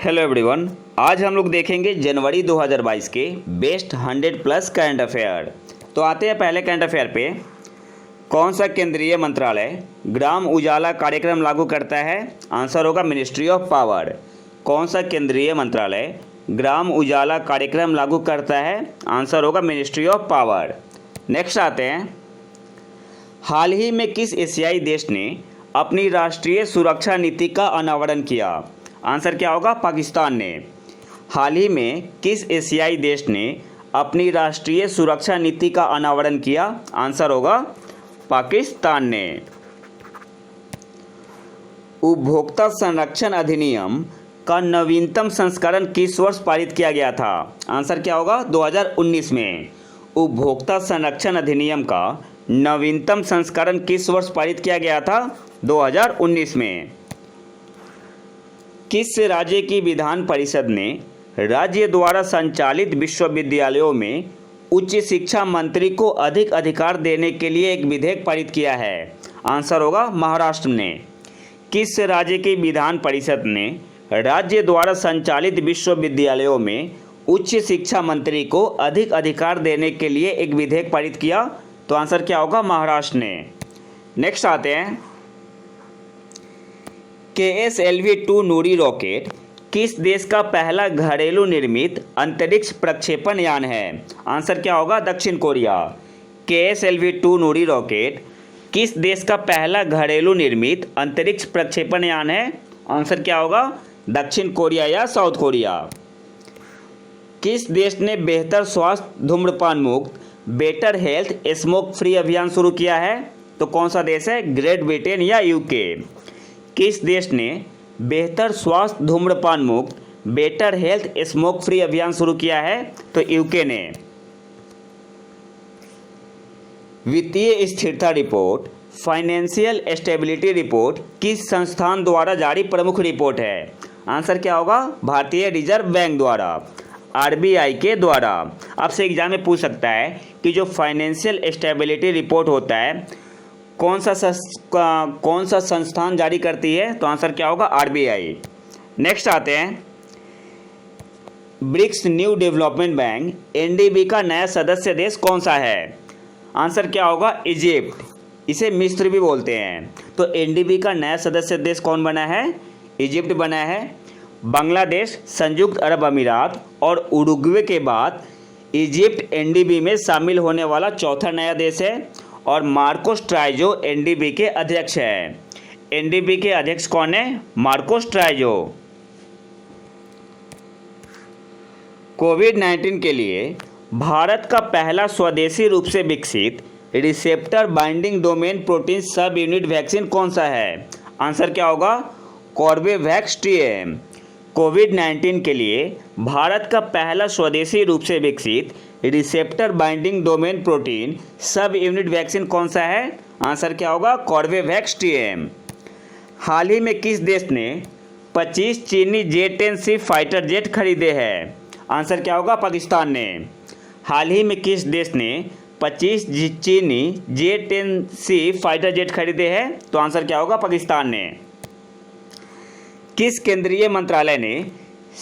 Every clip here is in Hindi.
हेलो एवरीवन, आज हम लोग देखेंगे जनवरी 2022 के बेस्ट 100 प्लस करंट अफेयर। तो आते हैं पहले करंट अफेयर पे। कौन सा केंद्रीय मंत्रालय ग्राम उजाला कार्यक्रम लागू करता है? आंसर होगा मिनिस्ट्री ऑफ पावर। कौन सा केंद्रीय मंत्रालय ग्राम उजाला कार्यक्रम लागू करता है? आंसर होगा मिनिस्ट्री ऑफ पावर। नेक्स्ट आते हैं, हाल ही में किस एशियाई देश ने अपनी राष्ट्रीय सुरक्षा नीति का अनावरण किया? आंसर क्या होगा? पाकिस्तान ने। हाल ही में किस एशियाई देश ने अपनी राष्ट्रीय सुरक्षा नीति का अनावरण किया? आंसर होगा पाकिस्तान ने। उपभोक्ता संरक्षण अधिनियम का नवीनतम संस्करण किस वर्ष पारित किया गया था? आंसर क्या होगा? 2019 में। उपभोक्ता संरक्षण अधिनियम का नवीनतम संस्करण किस वर्ष पारित किया गया था? 2019 में। किस राज्य की विधान परिषद ने राज्य द्वारा संचालित विश्वविद्यालयों में उच्च शिक्षा मंत्री को अधिक अधिकार देने के लिए एक विधेयक पारित किया है? आंसर होगा महाराष्ट्र ने। किस राज्य की विधान परिषद ने राज्य द्वारा संचालित विश्वविद्यालयों में उच्च शिक्षा मंत्री को अधिक अधिकार देने के लिए एक विधेयक पारित किया? तो आंसर क्या होगा? महाराष्ट्र ने। नेक्स्ट आते हैं, KSLV-2 नूरी रॉकेट किस देश का पहला घरेलू निर्मित अंतरिक्ष प्रक्षेपण यान है? आंसर क्या होगा? दक्षिण कोरिया। KSLV-2 नूरी रॉकेट किस देश का पहला घरेलू निर्मित अंतरिक्ष प्रक्षेपण यान है? आंसर क्या होगा? दक्षिण कोरिया या साउथ कोरिया। किस देश ने बेहतर स्वास्थ्य धूम्रपान मुक्त बेटर हेल्थ स्मोक फ्री अभियान शुरू किया है? तो कौन सा देश है? ग्रेट ब्रिटेन या यूके। किस देश ने बेहतर स्वास्थ्य धूम्रपान मुक्त बेटर हेल्थ स्मोक फ्री अभियान शुरू किया है? तो यूके ने। वित्तीय स्थिरता रिपोर्ट फाइनेंशियल स्टेबिलिटी रिपोर्ट किस संस्थान द्वारा जारी प्रमुख रिपोर्ट है? आंसर क्या होगा? भारतीय रिजर्व बैंक द्वारा, RBI के द्वारा। आपसे एग्जाम में पूछ सकता है कि जो फाइनेंशियल स्टेबिलिटी रिपोर्ट होता है कौन सा संस्थान जारी करती है? तो आंसर क्या होगा? RBI। नेक्स्ट आते हैं, BRICS new development bank NDB का नया सदस्य देश कौन सा है? आंसर क्या होगा? इजिप्ट। इसे मिस्र भी बोलते हैं। तो NDB का नया सदस्य देश कौन बना है? इजिप्ट बना है। बांग्लादेश, संयुक्त अरब अमीरात और उरुग्वे के बाद इजिप्ट NDB में शामिल होने वाला चौथा नया देश है। और मार्कोस ट्राइजो NDB के अध्यक्ष है। NDB के अध्यक्ष कौन है? मार्कोस ट्राइजो। कोविड-19 के लिए भारत का पहला स्वदेशी रूप से विकसित रिसेप्टर बाइंडिंग डोमेन प्रोटीन सब यूनिट वैक्सीन कौन सा है? आंसर क्या होगा? Corbevax TM। कोविड-19 के लिए भारत का पहला स्वदेशी रूप से विकसित रिसेप्टर बाइंडिंग डोमेन प्रोटीन सब यूनिट वैक्सीन कौन सा है? आंसर क्या होगा? Corbevax TM। हाल ही में किस देश ने 25 चीनी J-10C फाइटर जेट खरीदे हैं? आंसर क्या होगा? पाकिस्तान ने। हाल ही में किस देश ने 25 चीनी J-10C फाइटर जेट खरीदे हैं? तो आंसर क्या होगा? पाकिस्तान ने। किस केंद्रीय मंत्रालय ने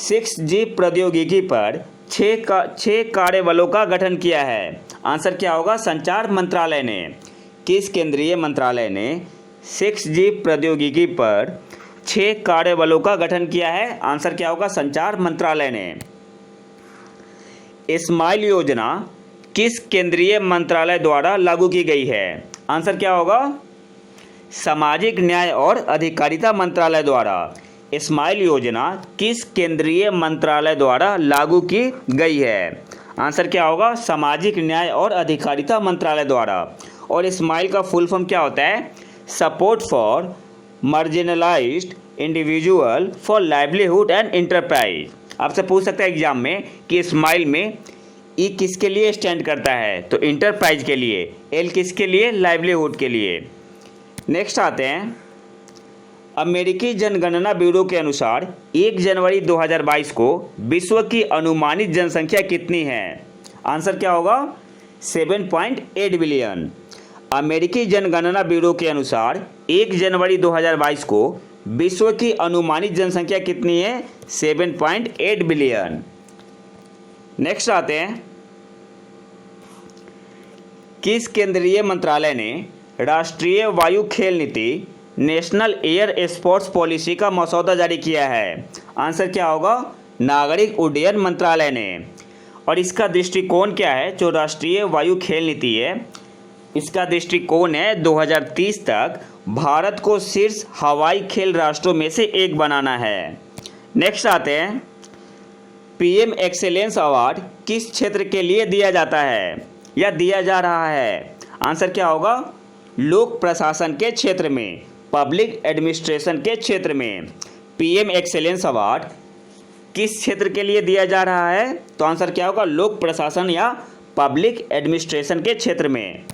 6G प्रौद्योगिकी पर 6 कार्यबलों का गठन किया है? आंसर क्या होगा? संचार मंत्रालय ने। किस केंद्रीय मंत्रालय ने 6G प्रौद्योगिकी पर 6 कार्यबलों का गठन किया है? आंसर क्या होगा? संचार मंत्रालय ने। स्माइल योजना किस केंद्रीय मंत्रालय द्वारा लागू की गई है? आंसर क्या होगा? सामाजिक न्याय और अधिकारिता मंत्रालय द्वारा। स्माइल योजना किस केंद्रीय मंत्रालय द्वारा लागू की गई है? आंसर क्या होगा? सामाजिक न्याय और अधिकारिता मंत्रालय द्वारा। और स्माइल का फुल फॉर्म क्या होता है? Support for marginalised individual for livelihood and enterprise. आपसे पूछ सकता है एग्जाम में कि स्माइल में E किसके लिए स्टैंड करता है? तो इंटरप्राइज के लिए। L किसके लिए? लाइवलीहुड के लिए। नेक्स्ट आते हैं, अमेरिकी जनगणना ब्यूरो के अनुसार 1 जनवरी 2022 को विश्व की अनुमानित जनसंख्या कितनी है? आंसर क्या होगा? 7.8 बिलियन। अमेरिकी जनगणना ब्यूरो के अनुसार 1 जनवरी 2022 को विश्व की अनुमानित जनसंख्या कितनी है? 7.8 बिलियन। नेक्स्ट आते हैं, किस केंद्रीय मंत्रालय ने राष्ट्रीय वायु खेल नीति नेशनल एयर स्पोर्ट्स पॉलिसी का मसौदा जारी किया है? आंसर क्या होगा? नागरिक उड्डयन मंत्रालय ने। और इसका दृष्टिकोण क्या है? जो राष्ट्रीय वायु खेल नीति है, इसका दृष्टिकोण है 2030 तक भारत को शीर्ष हवाई खेल राष्ट्रों में से एक बनाना है। नेक्स्ट आते हैं, पीएम एक्सेलेंस अवार्ड किस क्षेत्र के लिए दिया जाता है या दिया जा रहा है? आंसर क्या होगा? लोक प्रशासन के क्षेत्र में, पब्लिक एडमिनिस्ट्रेशन के क्षेत्र में पीएम एक्सेलेंस अवार्ड किस क्षेत्र के लिए दिया जा रहा है? तो आंसर क्या होगा? लोक प्रशासन या पब्लिक एडमिनिस्ट्रेशन के क्षेत्र में।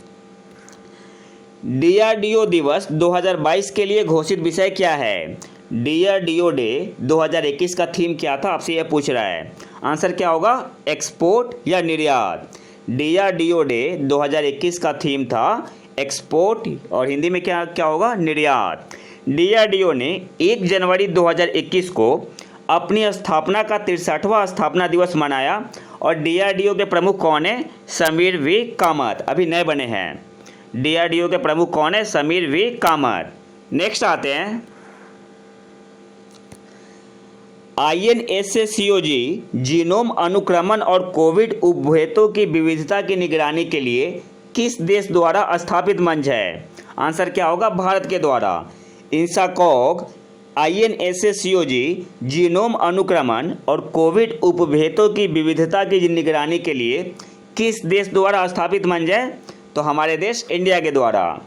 डीआरडीओ दिवस 2022 के लिए घोषित विषय क्या है? डीआरडीओ डे 2021 का थीम क्या था? आपसे यह पूछ रहा है। आंसर क्या होगा? एक्सपोर्ट या निर्यात। डीआरडीओ डे 2021 का थीम था एक्सपोर्ट, और हिंदी में क्या क्या होगा? निर्यात। डीआरडीओ ने 1 जनवरी 2021 को अपनी स्थापना का 63वां स्थापना दिवस मनाया। और डीआरडीओ के प्रमुख कौन है? समीर वी कामत, अभी नए बने हैं। डीआरडीओ के प्रमुख कौन है? समीर वी कामत। नेक्स्ट आते हैं, आईएनएससीओजी जीनोम अनुक्रमण और कोविड उपभेदों की विविधता की निगरानी के लिए किस देश द्वारा स्थापित मंच है? आंसर क्या होगा? भारत के द्वारा। इंसाकॉग आईएनएससीओजी जीनोम अनुक्रमण और कोविड उपभेदों की विविधता की निगरानी के लिए किस देश द्वारा स्थापित मंच है? तो हमारे देश इंडिया के द्वारा।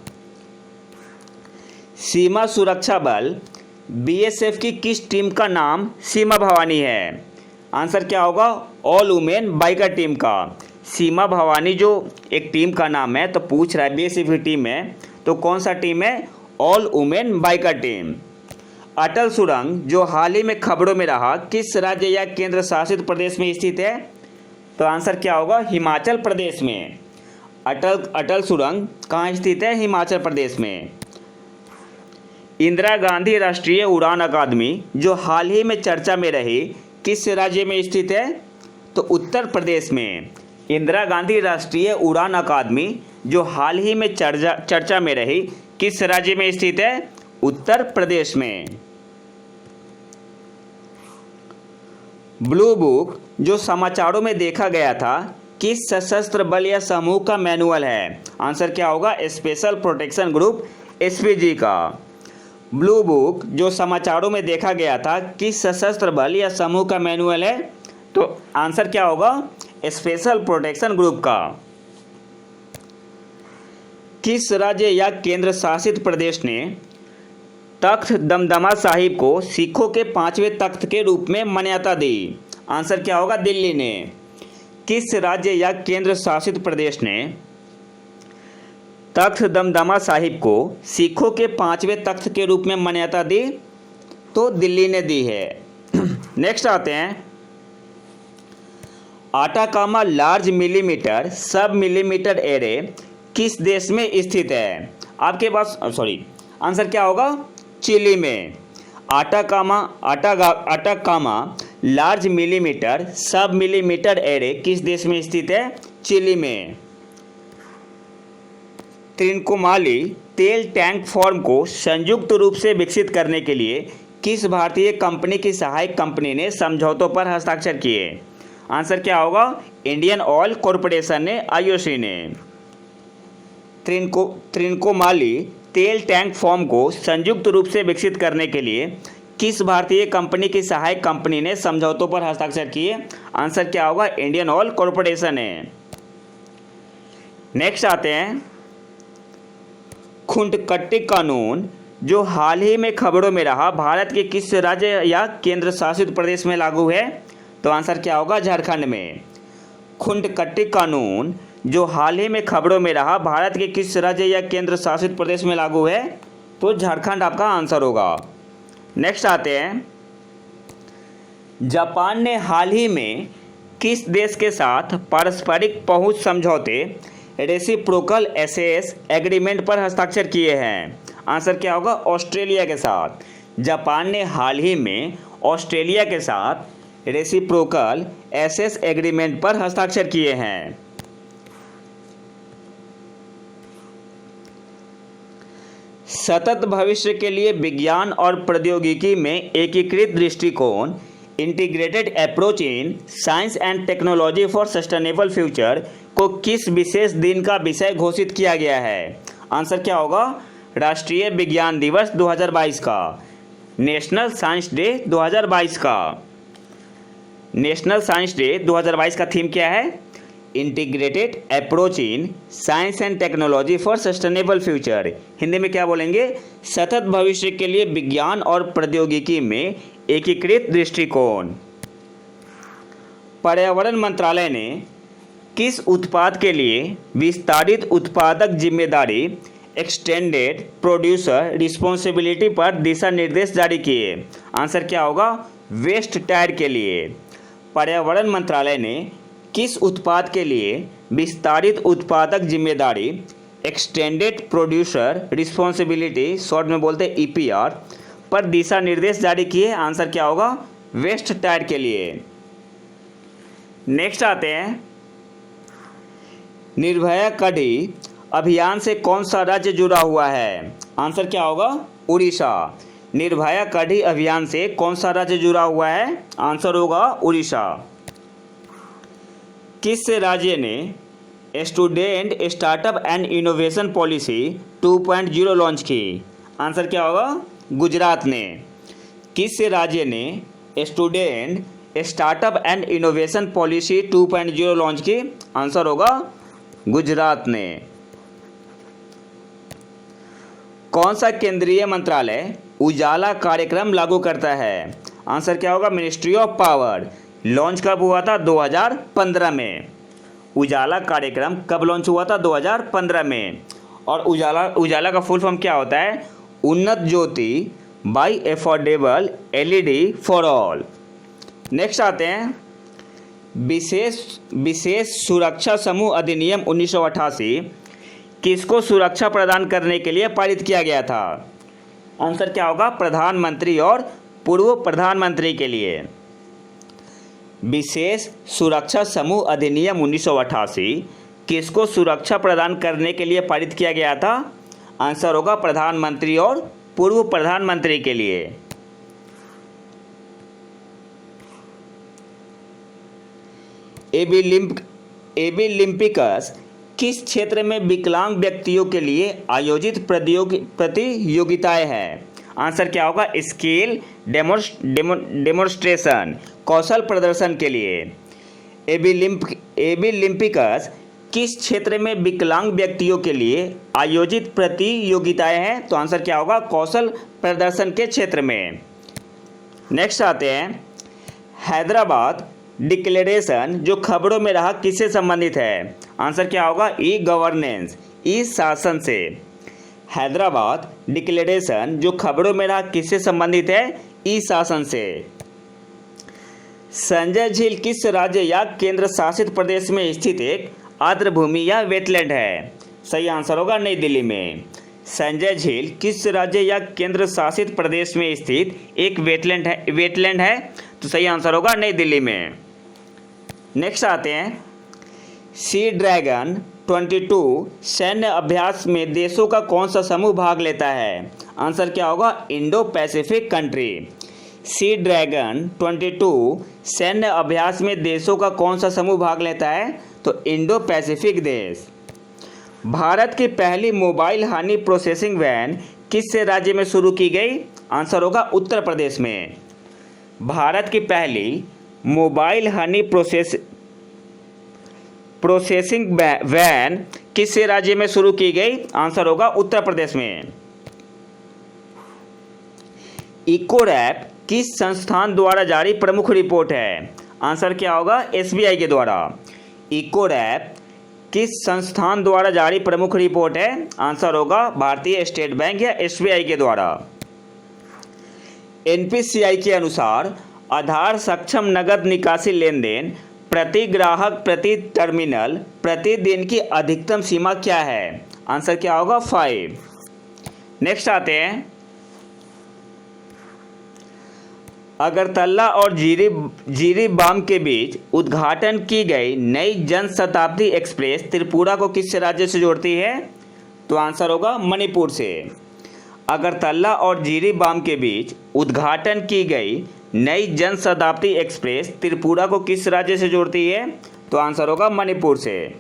सीमा सुरक्षा बल बीएसएफ की किस टीम का नाम सीमा भवानी है? आंसर क्या होगा? ऑल वुमेन बाइकर टीम का। सीमा भवानी जो एक टीम का नाम है, तो पूछ रहा है बीएसएफ की टीम है, तो कौन सा टीम है? All women biker team. Atal सुरंग जो हाल ही में खबरों में रहा, किस राज्य या केंद्र शासित प्रदेश में स्थित है? तो आंसर क्या होगा? हिमाचल प्रदेश में। अटल सुरंग कहाँ स्थित है? हिमाचल प्रदेश में। इंदिरा गांधी राष्ट्रीय उड़ान अकादमी जो हाल ही में चर्चा में रही, किस राज्य में स्थित है? तो उत्तर प्रदेश में। इंदिरा गांधी राष्ट्रीय उड़ान अकादमी जो हाल ही में चर्चा में रही, किस राज्य में स्थित है? उत्तर प्रदेश में। ब्लू बुक जो समाचारों में देखा गया था, किस सशस्त्र बल या समूह का मैनुअल है? आंसर क्या होगा? स्पेशल प्रोटेक्शन ग्रुप एसपीजी का। ब्लू बुक जो समाचारों में देखा गया था, किस सशस्त्र बल या समूह का मैनुअल है? तो आंसर क्या होगा? स्पेशल प्रोटेक्शन ग्रुप का। किस राज्य या केंद्र शासित प्रदेश ने तख्त दमदमा साहिब को सिखों के 5वें तख्त के रूप में मान्यता दी? आंसर क्या होगा? दिल्ली ने। किस राज्य या केंद्र शासित प्रदेश ने तख्त दमदमा साहिब को सिखों के 5वें तख्त के रूप में मान्यता दी? तो दिल्ली ने दी है। नेक्स्ट आते हैं, आटाकामा लार्ज मिलीमीटर सब मिलीमीटर एरे किस देश में स्थित है? आपके पास आंसर क्या होगा? चिली में। आटाकामा लार्ज मिलीमीटर सब मिलीमीटर एरे किस देश में स्थित है? चिली में। त्रिकोमाली तेल टैंक फॉर्म को संयुक्त रूप से विकसित करने के लिए किस भारतीय कंपनी की सहायक कंपनी ने समझौतों पर हस्ताक्षर किए? आंसर क्या होगा? इंडियन ऑयल कॉरपोरेशन ने, आईओसी ने। त्रिकोमाली तेल टैंक फॉर्म को संयुक्त रूप से विकसित करने के लिए किस भारतीय कंपनी की सहायक कंपनी ने समझौतों पर हस्ताक्षर किए? आंसर क्या होगा? इंडियन ऑयल कॉरपोरेशन ने। नेक्स्ट आते हैं, खुंटकट्टी कानून जो हाल ही में खबरों में रहा, भारत के किस राज्य या केंद्र शासित प्रदेश में लागू है? तो आंसर क्या होगा? झारखंड में। खुंटकट्टी कानून जो हाल ही में खबरों में रहा, भारत के किस राज्य या केंद्र शासित प्रदेश में लागू है? तो झारखंड आपका आंसर होगा। नेक्स्ट आते हैं, जापान ने हाल ही में किस देश के साथ पारस्परिक पहुंच समझौते रेसिप्रोकल एसेस एग्रीमेंट पर हस्ताक्षर किए हैं? आंसर क्या होगा? ऑस्ट्रेलिया के साथ। जापान ने हाल ही में ऑस्ट्रेलिया के साथ रेसिप्रोकल एसेस एग्रीमेंट पर हस्ताक्षर किए हैं। सतत भविष्य के लिए विज्ञान और प्रौद्योगिकी में एकीकृत दृष्टिकोण, integrated approach in science and technology for sustainable future को किस विशेष दिन का विषय घोषित किया गया है? आंसर क्या होगा? राष्ट्रीय विज्ञान दिवस 2022 का, नेशनल साइंस डे 2022 का। नेशनल साइंस डे 2022 का थीम क्या है? Integrated approach in science and technology for sustainable future. Hindi में क्या बोलेंगे? सतत भविष्य के लिए विज्ञान और प्रौद्योगिकी में एकीकृत दृष्टिकोण। पर्यावरण मंत्रालय ने किस उत्पाद के लिए विस्तारित उत्पादक जिम्मेदारी एक्सटेंडेड प्रोड्यूसर रिस्पॉन्सिबिलिटी पर दिशा निर्देश जारी किए? आंसर क्या होगा? वेस्ट टायर के लिए। पर्यावरण मंत्रालय ने किस उत्पाद के लिए विस्तारित उत्पादक जिम्मेदारी एक्सटेंडेड प्रोड्यूसर रिस्पॉन्सिबिलिटी, शॉर्ट में बोलते हैं EPR, पर दिशा निर्देश जारी किए? आंसर क्या होगा? वेस्ट टायर के लिए। नेक्स्ट आते हैं, निर्भया कढ़ी अभियान से कौन सा राज्य जुड़ा हुआ है? आंसर क्या होगा? उड़ीसा। निर्भया कढ़ी अभियान से कौन सा राज्य जुड़ा हुआ है? आंसर होगा उड़ीसा। किस राज्य ने student startup and innovation policy 2.0 launch की? आंसर क्या होगा? गुजरात ने। किस राज्य ने student startup and innovation policy 2.0 launch की? आंसर होगा गुजरात ने। कौन सा केंद्रीय मंत्रालय उजाला कार्यक्रम लागू करता है? आंसर क्या होगा? Ministry of power. लॉन्च कब हुआ था? 2015 में। उजाला कार्यक्रम कब लॉन्च हुआ था? 2015 में। और उजाला का फुल फॉर्म क्या होता है? Unnat Jyoti by affordable LED for all. Next आते हैं, विशेष सुरक्षा समूह अधिनियम 1988 किसको सुरक्षा प्रदान करने के लिए पारित किया गया था? आंसर क्या होगा? प्रधानमंत्री और पूर्व प्रधानमंत्री के लिए। विशेष सुरक्षा समूह अधिनियम 1988 किसको सुरक्षा प्रदान करने के लिए पारित किया गया था? आंसर होगा प्रधानमंत्री और पूर्व प्रधानमंत्री के लिए। एबीलिम्पिकस किस क्षेत्र में विकलांग व्यक्तियों के लिए आयोजित प्रतियोगिताएं हैं? आंसर क्या होगा? स्किल डेमोन्स्ट्रेशन, कौशल प्रदर्शन के लिए। एबीलिम्पिकस किस क्षेत्र में विकलांग व्यक्तियों के लिए आयोजित प्रतियोगिताएं हैं? तो आंसर क्या होगा? कौशल प्रदर्शन के क्षेत्र में। नेक्स्ट आते हैं, हैदराबाद डिक्लेरेशन जो खबरों में रहा किससे संबंधित है? आंसर क्या होगा? ई गवर्नेंस, ई शासन से। हैदराबाद डिक्लेरेशन जो खबरों में रहा किससे संबंधित है? ई शासन से। संजय झील किस राज्य या केंद्र शासित प्रदेश में स्थित एक आर्द्रभूमि या वेटलैंड है? सही आंसर होगा नई दिल्ली में। संजय झील किस राज्य या केंद्र शासित प्रदेश में स्थित एक वेटलैंड है? तो सही आंसर होगा नई दिल्ली में। नेक्स्ट आते हैं, सी ड्रैगन 22 सैन्य अभ्यास में देशों का कौन सा समूह भाग लेता है? आंसर क्या होगा? Indo Pacific country. Sea dragon 22 सैन्य अभ्यास में देशों का कौन सा समूह भाग लेता है? तो इंडो पैसिफिक देश। भारत की पहली मोबाइल हनी प्रोसेसिंग वैन किस राज्य में शुरू की गई? आंसर होगा उत्तर प्रदेश में। भारत की पहली मोबाइल हनी प्रोसेसिंग वैन किस राज्य में शुरू की गई? आंसर होगा उत्तर प्रदेश में। इकोरैप किस संस्थान द्वारा जारी प्रमुख रिपोर्ट है? आंसर क्या होगा? SBI के द्वारा। इकोरैप किस संस्थान द्वारा जारी प्रमुख रिपोर्ट है? आंसर होगा भारतीय स्टेट बैंक या SBI के द्वारा। NPCI के अनुसार आधार सक्षम नगद निकासी लेन देन प्रति ग्राहक प्रति टर्मिनल प्रतिदिन की अधिकतम सीमा क्या है? आंसर क्या होगा? 5। नेक्स्ट आते हैं, अगरतला और जिरीबाम के बीच उद्घाटन की गई नई जन शताब्दी एक्सप्रेस त्रिपुरा को किस राज्य से जोड़ती है? तो आंसर होगा मणिपुर से। अगरतला और जिरीबाम के बीच उद्घाटन की गई नई जन शताब्दी एक्सप्रेस त्रिपुरा को किस राज्य से जोड़ती है? तो आंसर होगा मणिपुर से।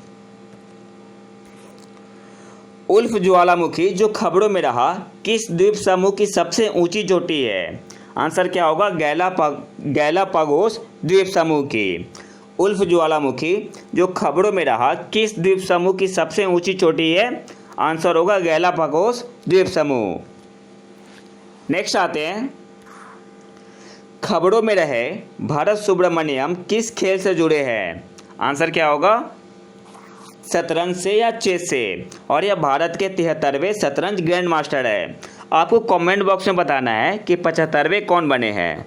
उल्फ ज्वालामुखी जो खबरों में रहा किस द्वीप समूह की सबसे ऊंची चोटी है? आंसर क्या होगा? गैलापागोस द्वीप समूह की। उल्फ ज्वालामुखी जो खबरों में रहा किस द्वीप समूह की सबसे ऊंची चोटी है? आंसर होगा गैलापागोस द्वीप समूह। नेक्स्ट आते हैं, खबरों में रहे भरत सुब्रमण्यम किस खेल से जुड़े हैं? आंसर क्या होगा? शतरंज से या चेस से, और यह भारत के 73वें शतरंज ग्रैंड मास्टर है। आपको कमेंट बॉक्स में बताना है कि 75वें कौन बने हैं।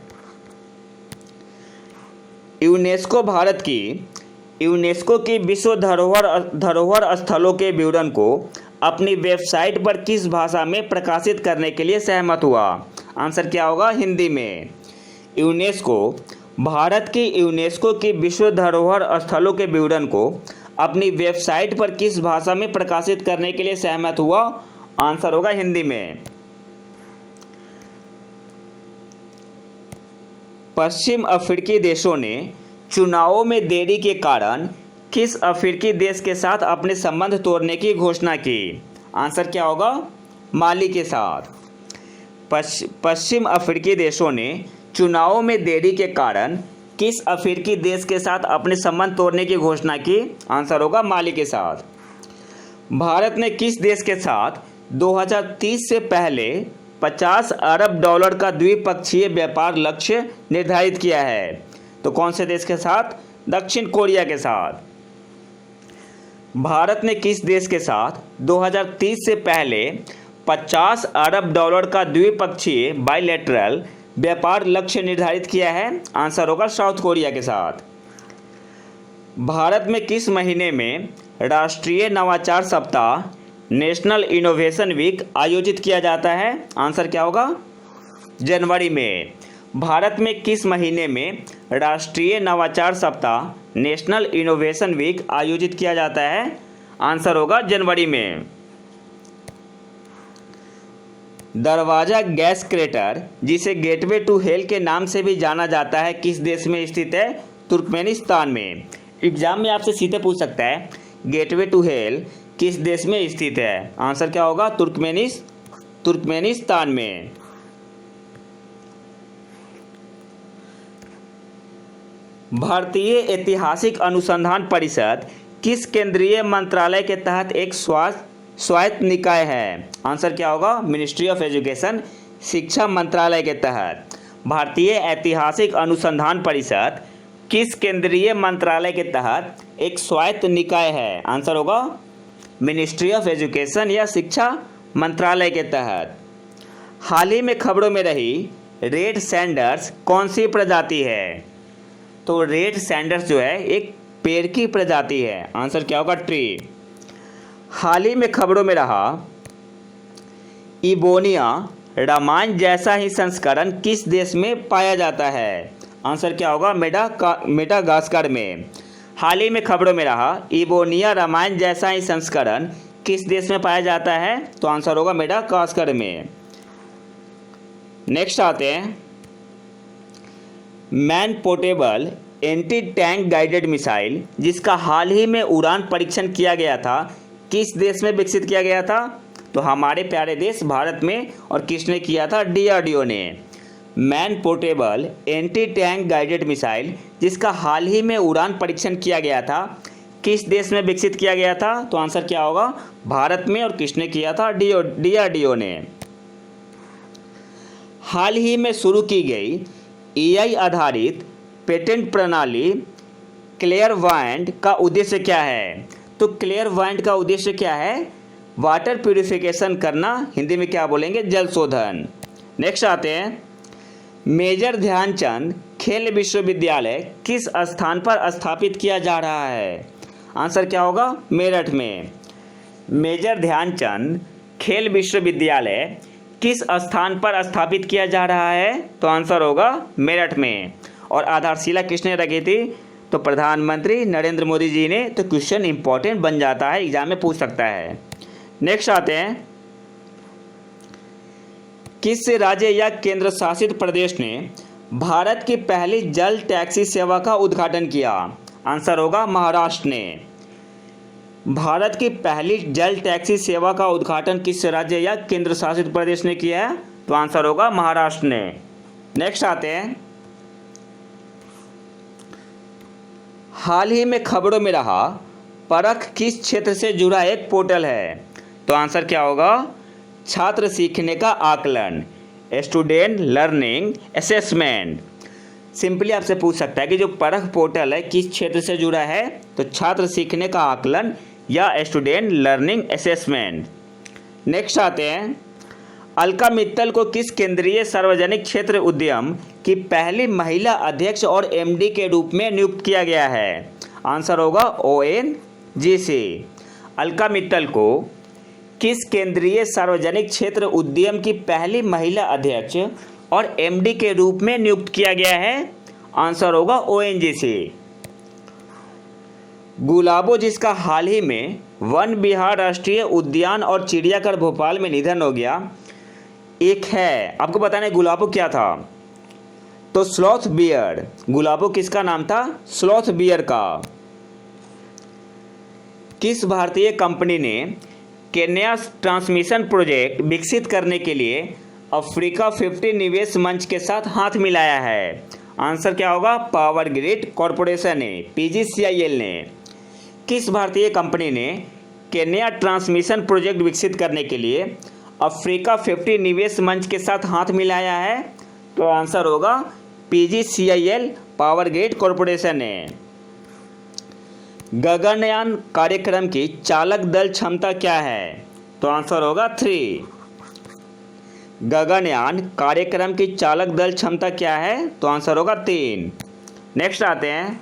यूनेस्को की विश्व धरोहर स्थलों के विवरण को अपनी वेबसाइट पर किस भाषा में प्रकाशित करने के लिए सहमत हुआ? आंसर क्या होगा? हिंदी में। भारत की यूनेस्को की विश्व धरोहर स्थलों के विवरण को अपनी वेबसाइट पर किस भाषा में प्रकाशित करने के लिए सहमत हुआ? आंसर होगा हिंदी में। पश्चिम अफ्रीकी देशों ने चुनावों में देरी के कारण किस अफ्रीकी देश के साथ अपने संबंध तोड़ने की घोषणा की? आंसर क्या होगा? माली के साथ। पश्चिम अफ्रीकी देशों ने चुनावों में देरी के कारण किस अफ्रीकी देश के साथ अपने संबंध तोड़ने की घोषणा की? आंसर होगा माली के साथ। भारत ने किस देश के साथ 2030 से पहले $50 अरब का द्विपक्षीय व्यापार लक्ष्य निर्धारित किया है? तो कौन से देश के साथ? दक्षिण कोरिया के साथ। भारत ने किस देश के साथ 2030 से पहले $50 अरब का द्विपक्षीय बाइलेटरल व्यापार लक्ष्य निर्धारित किया है? आंसर होगा साउथ कोरिया के साथ। भारत में किस महीने में राष्ट्रीय नवाचार सप्ताह नेशनल इनोवेशन वीक आयोजित किया जाता है? आंसर क्या होगा? जनवरी में। भारत में किस महीने में राष्ट्रीय नवाचार सप्ताह नेशनल इनोवेशन वीक आयोजित किया जाता है? आंसर होगा जनवरी में। दरवाजा गैस क्रेटर जिसे गेटवे टू हेल के नाम से भी जाना जाता है किस देश में स्थित है? तुर्कमेनिस्तान में। एग्जाम में आपसे सीधे पूछ सकता है गेटवे टू हेल किस देश में स्थित है? आंसर क्या होगा? तुर्कमेनिस्तान में। भारतीय ऐतिहासिक अनुसंधान परिषद किस केंद्रीय मंत्रालय के तहत एक स्वायत्त निकाय है? आंसर क्या होगा? मिनिस्ट्री ऑफ एजुकेशन, शिक्षा मंत्रालय के तहत। भारतीय ऐतिहासिक अनुसंधान परिषद किस केंद्रीय मंत्रालय के तहत एक स्वायत्त निकाय है? आंसर होगा मिनिस्ट्री ऑफ एजुकेशन या शिक्षा मंत्रालय के तहत। हाल ही में खबरों में रही रेड सैंडर्स कौन सी प्रजाति है? तो रेड सैंडर्स जो है एक पेड़ की प्रजाति है। आंसर क्या होगा? ट्री। हाल ही में खबरों में रहा इबोनिया रामायण जैसा ही संस्करण किस देश में पाया जाता है? आंसर क्या होगा? मेडागास्कर में। हाल ही में खबरों में रहा इबोनिया रामायण जैसा ही संस्करण किस देश में पाया जाता है? तो आंसर होगा मेडागास्कर में। नेक्स्ट आते हैं, man portable anti tank guided missile जिसका हाल ही में उड़ान परीक्षण किया गया था किस देश में विकसित किया गया था? तो हमारे प्यारे देश भारत में। और किसने किया था? DRDO ने। Man portable anti tank guided missile जिसका हाल ही में उड़ान परीक्षण किया गया था किस देश में विकसित किया गया था? तो आंसर क्या होगा? भारत में। और किसने किया था? DRDO ने। हाल ही में शुरू की गई AI आधारित पेटेंट प्रणाली क्लेयरवायंट का उद्देश्य क्या है? तो क्लेयरवायंट का उद्देश्य क्या है? वाटर प्यूरिफिकेशन करना, हिंदी में क्या बोलेंगे? जल शोधन। नेक्स्ट आते हैं, मेजर ध्यानचंद खेल विश्वविद्यालय किस स्थान पर स्थापित किया जा रहा है? आंसर क्या होगा? मेरठ में। मेजर ध्यानचंद खेल विश्वविद्यालय किस स्थान पर स्थापित किया जा रहा है? तो आंसर होगा मेरठ में। और आधारशिला किसने रखी थी? तो प्रधानमंत्री नरेंद्र मोदी जी ने। तो क्वेश्चन इंपॉर्टेंट बन जाता है, एग्जाम में पूछ सकता है। नेक्स्ट आते हैं, किस राज्य या केंद्र शासित प्रदेश ने भारत की पहली जल टैक्सी सेवा का उद्घाटन किया? आंसर होगा महाराष्ट्र ने। भारत की पहली जल टैक्सी सेवा का उद्घाटन किस राज्य या केंद्र शासित प्रदेश ने किया है? तो आंसर होगा महाराष्ट्र ने। नेक्स्ट आते हैं, हाल ही में खबरों में रहा परख किस क्षेत्र से जुड़ा एक पोर्टल है? तो आंसर क्या होगा? छात्र सीखने का आकलन, स्टूडेंट लर्निंग असेसमेंट। सिंपली आपसे पूछ सकता है कि जो परख पोर्टल है किस क्षेत्र से जुड़ा है? तो छात्र सीखने का आकलन या स्टूडेंट लर्निंग असेसमेंट। नेक्स्ट आते हैं, अलका मित्तल को किस केंद्रीय सार्वजनिक क्षेत्र उद्यम की पहली महिला अध्यक्ष और एमडी के रूप में नियुक्त किया गया है? आंसर होगा ओएनजीसी। अलका मित्तल को किस केंद्रीय सार्वजनिक क्षेत्र उद्यम की पहली महिला अध्यक्ष और एमडी के रूप में नियुक्त किया गया है? आंसर होगा ओएनजीसी। गुलाबो जिसका हाल ही में वन विहार राष्ट्रीय उद्यान और चिड़ियाघर भोपाल में निधन हो गया, एक है, आपको बताना है गुलाबो क्या था? तो स्लॉथ बियर। गुलाबो किसका नाम था? स्लॉथ बियर का। किस भारतीय कंपनी ने केन्या ट्रांसमिशन प्रोजेक्ट विकसित करने के लिए अफ्रीका 50 निवेश मंच के साथ हाथ मिलाया है? आंसर क्या होगा? पावर ग्रिड कॉरपोरेशन ने, पीजीसीआईएल ने। किस भारतीय कंपनी ने केन्या ट्रांसमिशन प्रोजेक्ट विकसित करने के लिए अफ्रीका 50 निवेश मंच के साथ हाथ मिलाया है? तो आंसर होगा पीजीसीआईएल, पावर ग्रिड कॉरपोरेशन ने। गगनयान कार्यक्रम की चालक दल क्षमता क्या है? तो आंसर होगा 3। गगनयान कार्यक्रम की चालक दल क्षमता क्या है? तो आंसर होगा 3। नेक्स्ट आते हैं,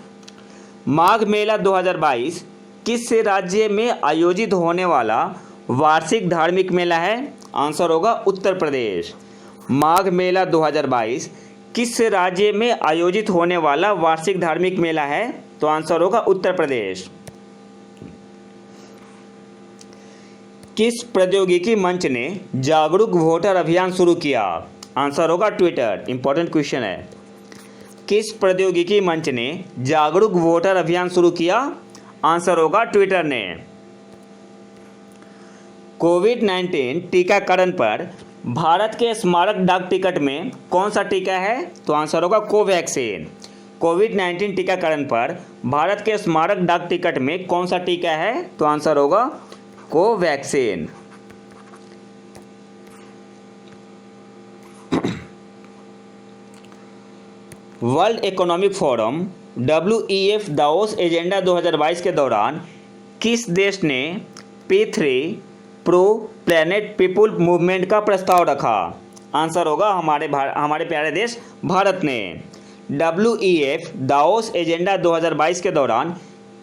माघ मेला 2022 किस राज्य में आयोजित होने वाला वार्षिक धार्मिक मेला है? आंसर होगा उत्तर प्रदेश। माघ मेला 2022 किस राज्य में आयोजित होने वाला वार्षिक धार्मिक मेला है? तो आंसर होगा उत्तर प्रदेश। किस प्रौद्योगिकी मंच ने जागरूक वोटर अभियान शुरू किया? आंसर होगा ट्विटर। इंपॉर्टेंट क्वेश्चन है। किस प्रौद्योगिकी मंच ने जागरूक वोटर अभियान शुरू किया? आंसर होगा ट्विटर ने। कोविड-19 टीकाकरण पर भारत के स्मारक डाक टिकट में कौन सा टीका है? तो आंसर होगा कोवैक्सीन। कोविड-19 टीकाकरण पर भारत के स्मारक डाक टिकट में कौन सा टीका है? तो आंसर होगा Covaxin. World economic forum WEF Davos agenda 2022 के दौरान किस देश ने P3 pro planet people movement का प्रस्ताव रखा? आंसर होगा हमारे प्यारे देश भारत ने। WEF दावोस एजेंडा 2022 के दौरान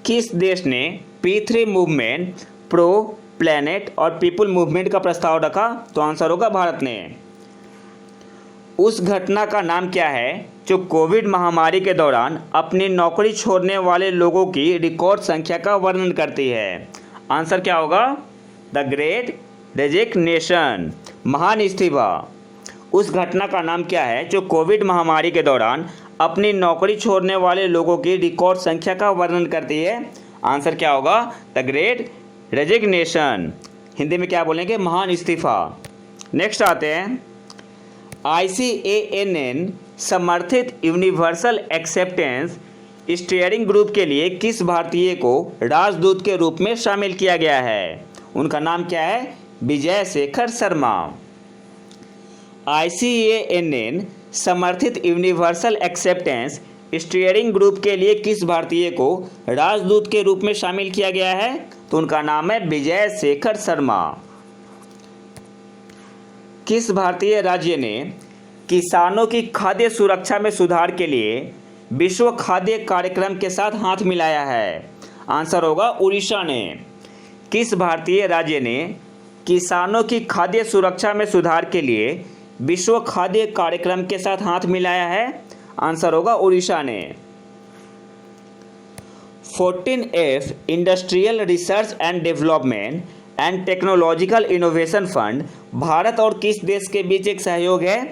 किस देश ने P3 मूवमेंट, प्रो प्लैनेट और पीपुल मूवमेंट का प्रस्ताव रखा? तो आंसर होगा भारत ने। उस घटना का नाम क्या है जो कोविड महामारी के दौरान अपनी नौकरी छोड़ने वाले लोगों की रिकॉर्ड संख्या का वर्णन करती है? आंसर क्या होगा? द ग्रेट रेजिग्नेशन, महान इस्तीफा। उस घटना का नाम क्या है जो कोविड महामारी के दौरान अपनी नौकरी छोड़ने वाले लोगों की रिकॉर्ड संख्या का वर्णन करती है? आंसर क्या होगा? The great resignation. हिंदी में क्या बोलेंगे? महान इस्तीफा। नेक्स्ट आते हैं, ICANN समर्थित यूनिवर्सल एक्सेप्टेंस स्टीयरिंग ग्रुप के लिए किस भारतीय को राजदूत के रूप में शामिल किया गया है? उनका नाम क्या है? विजय शेखर शर्मा। ICANN समर्थित यूनिवर्सल एक्सेप्टेंस स्टीयरिंग ग्रुप के लिए किस भारतीय को राजदूत के रूप में शामिल किया गया है? तो उनका नाम है विजय शेखर शर्मा। किस भारतीय राज्य ने किसानों की खाद्य सुरक्षा में सुधार के लिए विश्व खाद्य कार्यक्रम के साथ हाथ मिलाया है? आंसर होगा उड़ीसा ने। किस भारतीय राज्य ने किसानों की खाद्य सुरक्षा में सुधार के लिए विश्व खाद्य कार्यक्रम के साथ हाथ मिलाया है? आंसर होगा उड़ीसा ने। 14F industrial research and development and technological innovation fund Bharat और किस देश के बीच एक सहयोग है?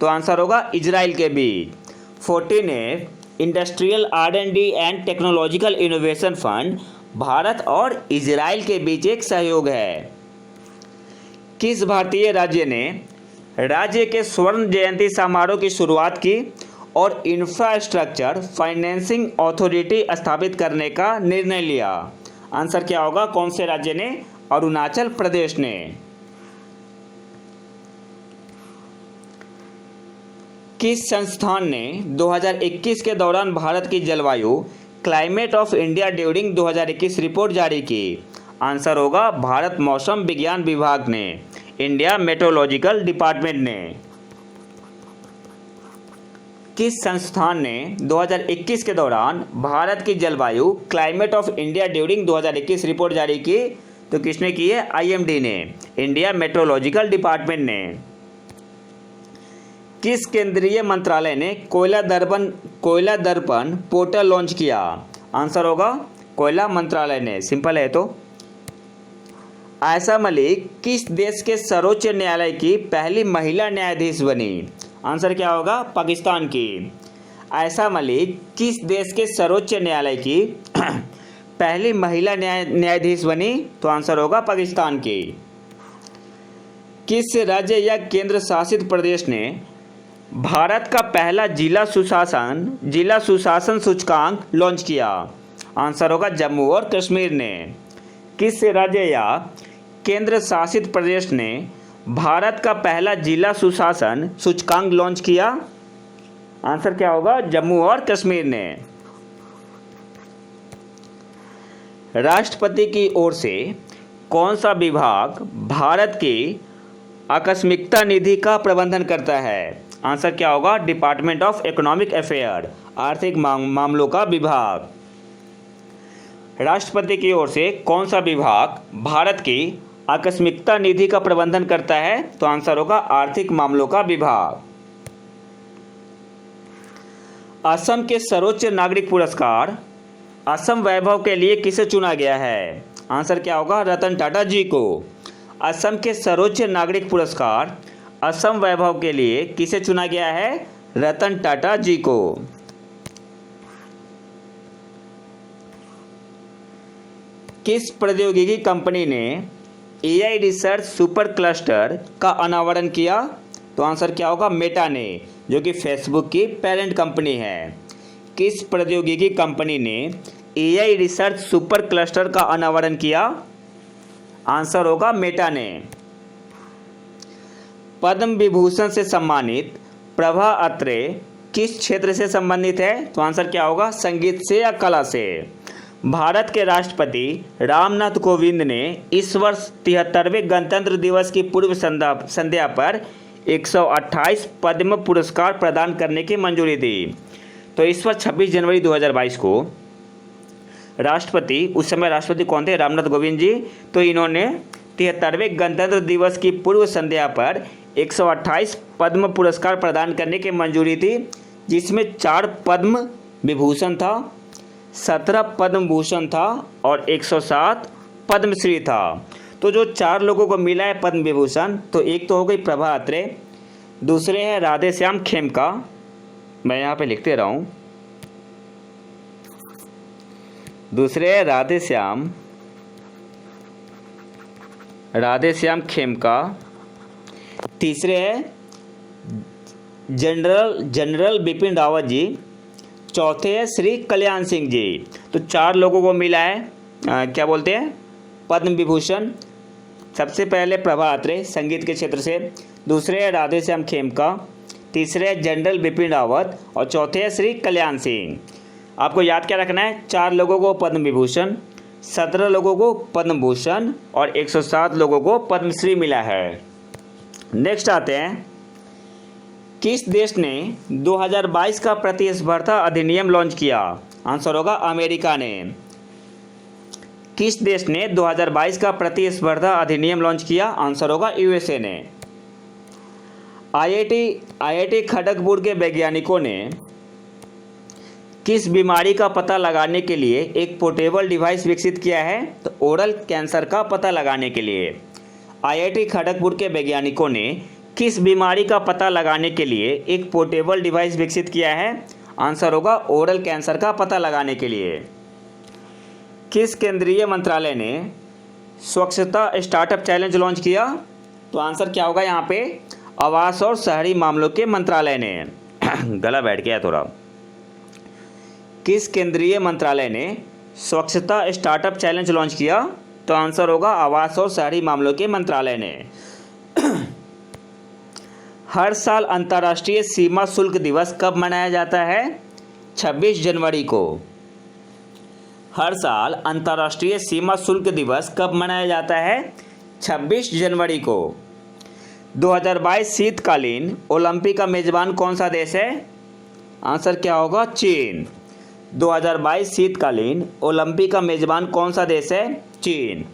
तो आंसर होगा इजराइल के बीच। 14F industrial R&D and technological innovation fund Bharat और इजराइल के बीच एक सहयोग है। किस भारतीय राज्य ने राज्य के स्वर्ण जयंती समारोह की शुरुआत की और इंफ्रास्ट्रक्चर फाइनेंसिंग अथॉरिटी स्थापित करने का निर्णय लिया? आंसर क्या होगा? कौन से राज्य ने? अरुणाचल प्रदेश ने। किस संस्थान ने 2021 के दौरान भारत की जलवायु climate of India during 2021 report जारी की? आंसर होगा भारत मौसम विज्ञान विभाग ने, इंडिया मेट्रोलॉजिकल डिपार्टमेंट ने। किस संस्थान ने 2021 के दौरान भारत की जलवायु climate of India during 2021 report जारी की? तो किसने की है? IMD ने, इंडिया मेट्रोलॉजिकल डिपार्टमेंट ने। किस केंद्रीय मंत्रालय ने कोयला दर्पण पोर्टल लॉन्च किया? आंसर होगा कोयला मंत्रालय ने, सिंपल है। तो आयशा मलिक किस देश के सर्वोच्च न्यायालय की पहली महिला न्यायाधीश बनी? आंसर क्या होगा? पाकिस्तान की। आयशा मलिक किस देश के सर्वोच्च न्यायालय की पहली महिला न्यायाधीश बनी? तो आंसर होगा पाकिस्तान की। किस राज्य या केंद्र शासित प्रदेश ने भारत का पहला जिला सुशासन सूचकांक लॉन्च किया? आंसर होगा जम्मू और कश्मीर ने। किस राज्य या केंद्र शासित प्रदेश ने भारत का पहला जिला सुशासन सूचकांक लॉन्च किया? आंसर क्या होगा? जम्मू और कश्मीर ने। राष्ट्रपति की ओर से कौन सा विभाग भारत की आकस्मिकता निधि का प्रबंधन करता है? आंसर क्या होगा? डिपार्टमेंट ऑफ इकोनॉमिक अफेयर, आर्थिक मामलों का विभाग। राष्ट्रपति की ओर से कौन सा विभाग भारत की आकस्मिकता निधि का प्रबंधन करता है? तो आंसर होगा आर्थिक मामलों का विभाग। असम के सर्वोच्च नागरिक पुरस्कार असम वैभव के लिए किसे चुना गया है? आंसर क्या होगा? रतन टाटा जी को। असम के सर्वोच्च नागरिक पुरस्कार असम वैभव के लिए किसे चुना गया है? रतन टाटा जी को। किस प्रौद्योगिकी कंपनी ने AI रिसर्च सुपर क्लस्टर का अनावरण किया? तो आंसर क्या होगा? मेटा ने, जो कि फेसबुक की पेरेंट कंपनी है। किस प्रौद्योगिकी कंपनी ने AI रिसर्च सुपर क्लस्टर का अनावरण किया? आंसर होगा मेटा ने। पद्म विभूषण से सम्मानित प्रभा अत्रे किस क्षेत्र से संबंधित है? तो आंसर क्या होगा? संगीत से या कला से। भारत के राष्ट्रपति रामनाथ कोविंद ने इस वर्ष 73वें गणतंत्र दिवस की पूर्व संध्या पर 128 पद्म पुरस्कार प्रदान करने की मंजूरी दी। तो इस वर्ष 26 जनवरी 2022 को राष्ट्रपति, उस समय राष्ट्रपति कौन थे? रामनाथ कोविंद जी। तो इन्होंने 73वें गणतंत्र दिवस की पूर्व संध्या पर 128 पद्म पुरस्कार प्रदान करने की मंजूरी थी, जिसमें 4 पद्म विभूषण था, 17 पद्म भूषण था और 107 पद्मश्री था। तो जो 4 लोगों को मिला है पद्म विभूषण, तो एक तो हो गई प्रभा अत्रे, दूसरे हैं राधे श्याम खेमका, मैं यहाँ पे लिखते रहा हूँ, दूसरे हैं राधे श्याम खेमका, तीसरे है जनरल बिपिन रावत जी, चौथे है श्री कल्याण सिंह जी। तो 4 लोगों को मिला है क्या बोलते हैं? पद्म विभूषण। सबसे पहले प्रभा अत्रे संगीत के क्षेत्र से, दूसरे है राधे श्याम खेमका, तीसरे है जनरल बिपिन रावत और चौथे है श्री कल्याण सिंह। आपको याद क्या रखना है? 4 लोगों को पद्म विभूषण, 17 लोगों को पद्म भूषण और 107 लोगों को पद्मश्री मिला है। नेक्स्ट आते हैं, किस देश ने 2022 का प्रतिस्पर्धा अधिनियम लॉन्च किया? आंसर होगा अमेरिका ने। किस देश ने 2022 का प्रतिस्पर्धा अधिनियम लॉन्च किया? आंसर होगा यूएसए ने। आईआईटी खड़गपुर के वैज्ञानिकों ने किस बीमारी का पता लगाने के लिए एक पोर्टेबल डिवाइस विकसित किया है? तो ओरल कैंसर का पता लगाने के लिए आईआईटी खड़गपुर के वैज्ञानिकों ने किस बीमारी का पता लगाने के लिए एक पोर्टेबल डिवाइस विकसित किया है? आंसर होगा ओरल कैंसर का पता लगाने के लिए। किस केंद्रीय मंत्रालय ने स्वच्छता स्टार्टअप चैलेंज लॉन्च किया? तो आंसर क्या होगा यहाँ पे? आवास और शहरी मामलों के मंत्रालय ने। गला बैठ गया थोड़ा। किस केंद्रीय मंत्रालय ने स्वच्छता स्टार्टअप चैलेंज लॉन्च किया? तो आंसर होगा आवास और शहरी मामलों के मंत्रालय ने। हर साल अंतर्राष्ट्रीय सीमा शुल्क दिवस कब मनाया जाता है? 26 जनवरी को। हर साल अंतर्राष्ट्रीय सीमा शुल्क दिवस कब मनाया जाता है? 26 जनवरी को। 2022 शीतकालीन ओलंपिक का मेजबान कौन सा देश है? आंसर क्या होगा? चीन। 2022 शीतकालीन ओलंपिक का मेजबान कौन सा देश है? चीन।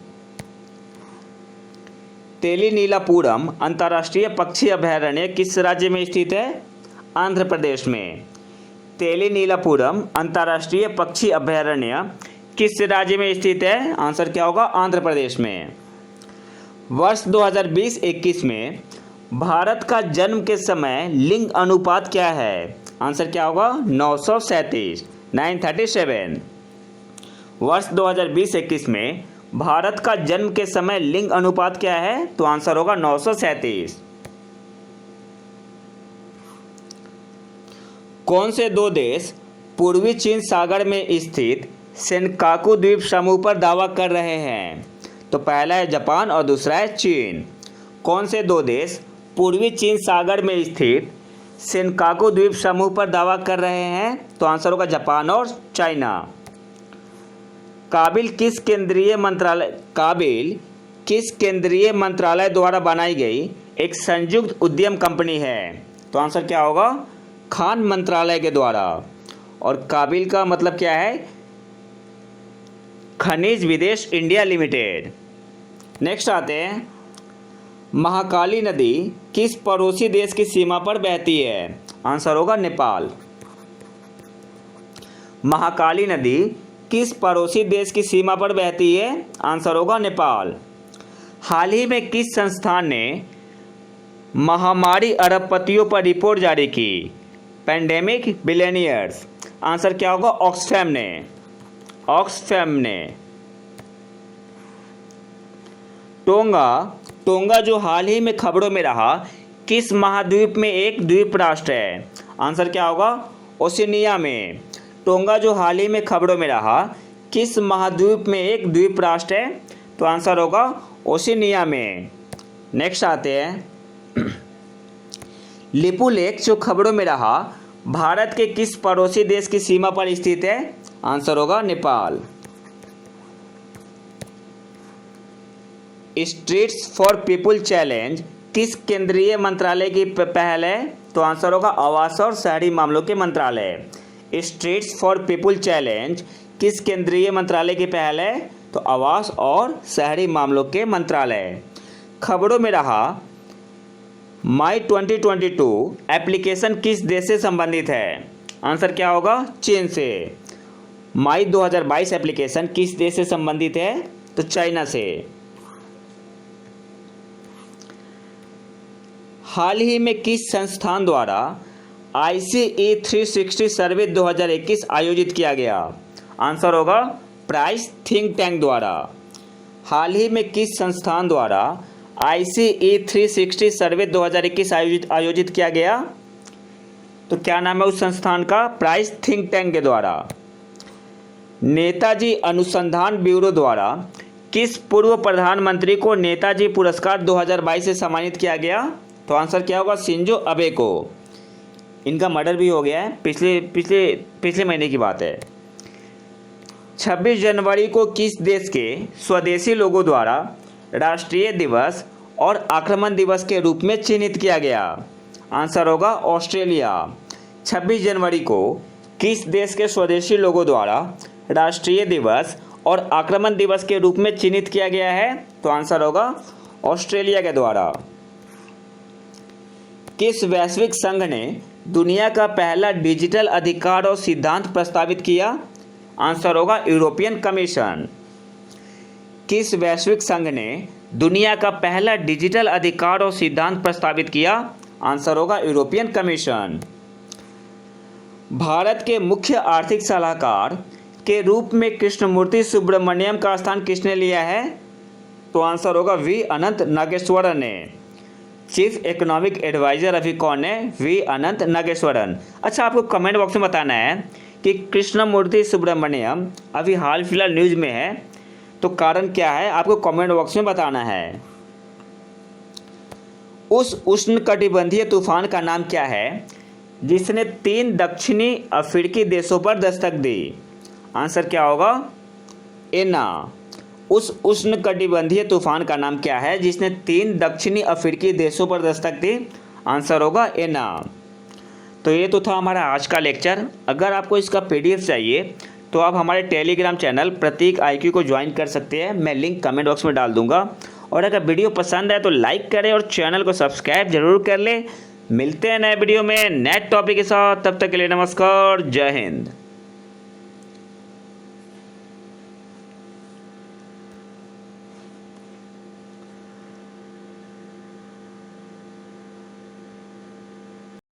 तेलीनीलापुरम अंतर्राष्ट्रीय पक्षी अभयारण्य किस राज्य में स्थित है? आंध्र प्रदेश में। तेलीनीलापुरम अंतर्राष्ट्रीय पक्षी अभयारण्य किस राज्य में स्थित है? आंसर क्या होगा? आंध्र प्रदेश में। वर्ष 2020-21 में भारत का जन्म के समय लिंग अनुपात क्या है? आंसर क्या होगा? 937। वर्ष 2020-21 में भारत का जन्म के समय लिंग अनुपात क्या है? तो आंसर होगा 937। कौन से दो देश पूर्वी चीन सागर में स्थित सेनकाकू द्वीप समूह पर दावा कर रहे हैं? तो पहला है जापान और दूसरा है चीन। कौन से दो देश पूर्वी चीन सागर में स्थित सेनकाकू द्वीप समूह पर दावा कर रहे हैं? तो आंसर होगा जापान और चाइना। काबिल किस केंद्रीय मंत्रालय द्वारा बनाई गई एक संयुक्त उद्यम कंपनी है? तो आंसर क्या होगा? खान मंत्रालय के द्वारा। और काबिल का मतलब क्या है? खनिज विदेश इंडिया लिमिटेड। नेक्स्ट आते हैं, महाकाली नदी किस पड़ोसी देश की सीमा पर बहती है? आंसर होगा नेपाल। महाकाली नदी किस पड़ोसी देश की सीमा पर बहती है? आंसर होगा नेपाल। हाल ही में किस संस्थान ने महामारी अरबपतियों पर रिपोर्ट जारी की? Pandemic billionaires. आंसर क्या होगा? ऑक्सफैम ने। टोंगा जो हाल ही में खबरों में रहा किस महाद्वीप में एक द्वीप राष्ट्र है? आंसर क्या होगा? ओशिनिया में। टोंगा जो हाल ही में खबरों में रहा किस महाद्वीप में एक द्वीप राष्ट्र है? तो आंसर होगा ओशिनिया में। नेक्स्ट आते हैं, लिपू लेक जो खबरों में रहा भारत के किस पड़ोसी देश की सीमा पर स्थित है? आंसर होगा Nepal. Streets for people challenge किस केंद्रीय मंत्रालय की पहल है? तो आंसर होगा आवास और शहरी मामलों के मंत्रालय। स्ट्रीट्स फॉर पीपुल चैलेंज किस केंद्रीय मंत्रालय की पहल है? तो आवास और शहरी मामलों के मंत्रालय। खबरों में रहा माई 2022 एप्लीकेशन किस देश से संबंधित है? आंसर क्या होगा? चीन से। माई 2022 एप्लीकेशन किस देश से संबंधित है? तो चाइना से। हाल ही में किस संस्थान द्वारा ICE 360 सर्वे 2021 आयोजित किया गया? आंसर होगा प्राइस थिंक टैंक द्वारा। हाल ही में किस संस्थान द्वारा ICE 360 सर्वे 2021 आयोजित किया गया? तो क्या नाम है उस संस्थान का? प्राइस थिंक टैंक के द्वारा। नेताजी अनुसंधान ब्यूरो द्वारा किस पूर्व प्रधानमंत्री को नेताजी पुरस्कार 2022 से सम्मानित किया गया? तो आंसर क्या होगा? शिंजो अबे को। इनका मर्डर भी हो गया है, पिछले महीने की बात है। 26 जनवरी को किस देश के स्वदेशी लोगों द्वारा राष्ट्रीय दिवस और आक्रमण दिवस के रूप में चिन्हित किया गया? आंसर होगा ऑस्ट्रेलिया। 26 जनवरी को किस देश के स्वदेशी लोगों द्वारा राष्ट्रीय दिवस और आक्रमण दिवस के रूप में चिन्हित किया गया है? तो आंसर होगा ऑस्ट्रेलिया के द्वारा। किस वैश्विक संघ ने दुनिया का पहला डिजिटल अधिकार और सिद्धांत प्रस्तावित किया? आंसर होगा यूरोपियन कमीशन। किस वैश्विक संघ ने दुनिया का पहला डिजिटल अधिकार और सिद्धांत प्रस्तावित किया? आंसर होगा यूरोपियन कमीशन। भारत के मुख्य आर्थिक सलाहकार के रूप में कृष्णमूर्ति सुब्रमण्यम का स्थान किसने लिया है? तो आंसर होगा वी अनंत नागेश्वरन ने। चीफ इकोनॉमिक एडवाइजर अभी कौन है? वी अनंत नागेश्वरन। अच्छा, आपको कमेंट बॉक्स में बताना है कि कृष्णमूर्ति सुब्रमण्यम अभी हाल फिलहाल न्यूज में है, तो कारण क्या है आपको कमेंट बॉक्स में बताना है। उस उष्णकटिबंधीय तूफान का नाम क्या है जिसने 3 दक्षिणी अफ्रीकी देशों पर दस्तक दी? आंसर क्या होगा? एना। उस उष्णकटिबंधीय तूफान का नाम क्या है जिसने 3 दक्षिणी अफ्रीकी देशों पर दस्तक दी? आंसर होगा एना। तो ये तो था हमारा आज का लेक्चर। अगर आपको इसका PDF चाहिए तो आप हमारे टेलीग्राम चैनल प्रतीक IQ को ज्वाइन कर सकते हैं। मैं लिंक कमेंट बॉक्स में डाल दूंगा। और अगर वीडियो पसंद आए तो लाइक करें और चैनल को सब्सक्राइब जरूर कर लें। मिलते हैं नए वीडियो में नए टॉपिक के साथ। तब तक के लिए नमस्कार, जय हिंद।